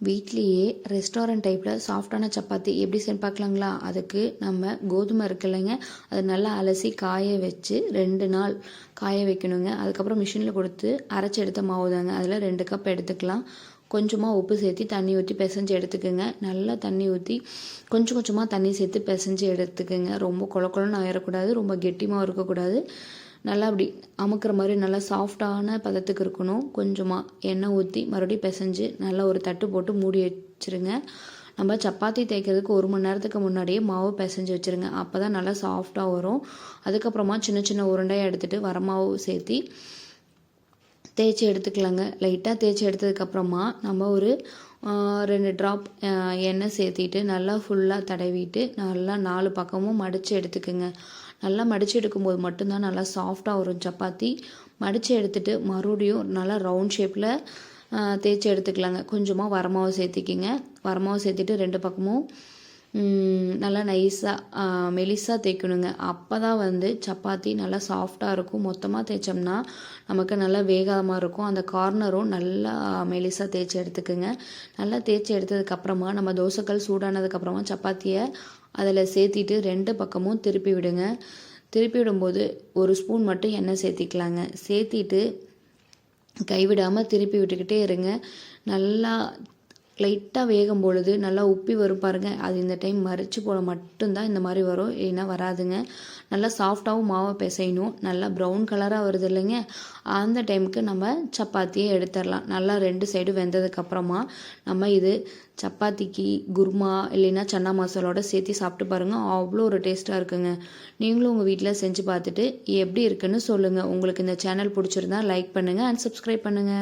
வீட்லேயே ரெஸ்டாரண்ட் டைப்பில் சாஃப்டான சப்பாத்தி எப்படி செஞ்சு பார்க்கலாங்களா? அதுக்கு நம்ம கோதுமை இருக்கு இல்லைங்க, அதை நல்லா அலசி காய வச்சு 2 நாள் காய வைக்கணுங்க. அதுக்கப்புறம் மிஷினில் கொடுத்து அரைச்சி எடுத்த மாவு தாங்க. அதில் 2 கப் எடுத்துக்கலாம். கொஞ்சமாக உப்பு சேர்த்து தண்ணி ஊற்றி பிசைஞ்சு எடுத்துக்கோங்க. நல்லா தண்ணி ஊற்றி கொஞ்சம் கொஞ்சமாக தண்ணி சேர்த்து பிசைஞ்சு எடுத்துக்கோங்க. ரொம்ப குழக்குழன்னு ஆயிடக்கூடாது, ரொம்ப கெட்டிமாகவும் இருக்கக்கூடாது. நல்லா அப்படி அமுக்கிற மாதிரி நல்லா சாஃப்டான பதத்துக்கு இருக்கணும். கொஞ்சமாக எண்ணெய் ஊற்றி மறுபடியும் பிசைஞ்சு நல்லா ஒரு தட்டு போட்டு மூடி வச்சுருங்க. நம்ம சப்பாத்தி தேய்க்கிறதுக்கு 1 மணி நேரத்துக்கு முன்னாடியே மாவு பிசைஞ்சு வச்சுருங்க. அப்போ தான் நல்லா சாஃப்டாக வரும். அதுக்கப்புறமா சின்ன சின்ன உருண்டையாக எடுத்துகிட்டு வரமாவு சேர்த்தி தேய்ச்சி எடுத்துக்கலாங்க. லைட்டாக தேய்ச்சி எடுத்ததுக்கப்புறமா நம்ம ஒரு 2 ட்ராப் எண்ணெய் சேர்த்திட்டு நல்லா ஃபுல்லாக தடவிட்டு நல்லா 4 பக்கமும் மடித்து எடுத்துக்கோங்க. நல்லா மடித்து எடுக்கும்போது மட்டும்தான் நல்லா சாஃப்டாக வரும் சப்பாத்தி. மடித்து எடுத்துகிட்டு மறுபடியும் நல்லா ரவுண்ட் ஷேப்பில் தேய்ச்சி எடுத்துக்கலாங்க. கொஞ்சமாக வரமாவு சேர்த்திக்கிங்க. வரமாவு சேர்த்துட்டு 2 பக்கமும் நல்லா நைஸாக மெலிசாக தேய்க்கணுங்க. அப்போ தான் சப்பாத்தி நல்லா சாஃப்டாக இருக்கும். மொத்தமாக தேய்ச்சோம்னா நமக்கு நல்லா வேகாமல் இருக்கும். அந்த கார்னரும் நல்லா மெலிசாக தேய்ச்சி எடுத்துக்குங்க. நல்லா தேய்ச்சி எடுத்ததுக்கப்புறமா நம்ம தோசைக்கல் சூடானதுக்கப்புறமா சப்பாத்தியை அதில் சேர்த்திட்டு 2 பக்கமும் திருப்பி விடுங்க. திருப்பி விடும்போது 1 ஸ்பூன் மட்டும் எண்ணெய் சேர்த்திக்கலாங்க. சேர்த்திட்டு கைவிடாமல் திருப்பி விட்டுக்கிட்டே இருங்க. நல்லா லைட்டாக வேகும் பொழுது நல்லா உப்பி வரும் பாருங்கள். அது இந்த டைம் மறித்து போட மட்டும்தான் இந்த மாதிரி வரும், இல்லைன்னா வராதுங்க. நல்லா சாஃப்டாகவும் மாவை பிசையணும். நல்லா ப்ரௌன் கலராக வருது இல்லைங்க, அந்த டைமுக்கு நம்ம சப்பாத்தியை எடுத்துடலாம். நல்லா 2 சைடு வெந்ததுக்கப்புறமா நம்ம இது சப்பாத்திக்கு குருமா இல்லைன்னா சன்னா மசாலோட சேர்த்து சாப்பிட்டு பாருங்கள். அவ்வளோ ஒரு டேஸ்ட்டாக இருக்குங்க. நீங்களும் உங்கள் வீட்டில் செஞ்சு பார்த்துட்டு எப்படி இருக்குன்னு சொல்லுங்கள். உங்களுக்கு இந்த சேனல் பிடிச்சிருந்தா லைக் பண்ணுங்கள் அண்ட் சப்ஸ்கிரைப் பண்ணுங்கள்.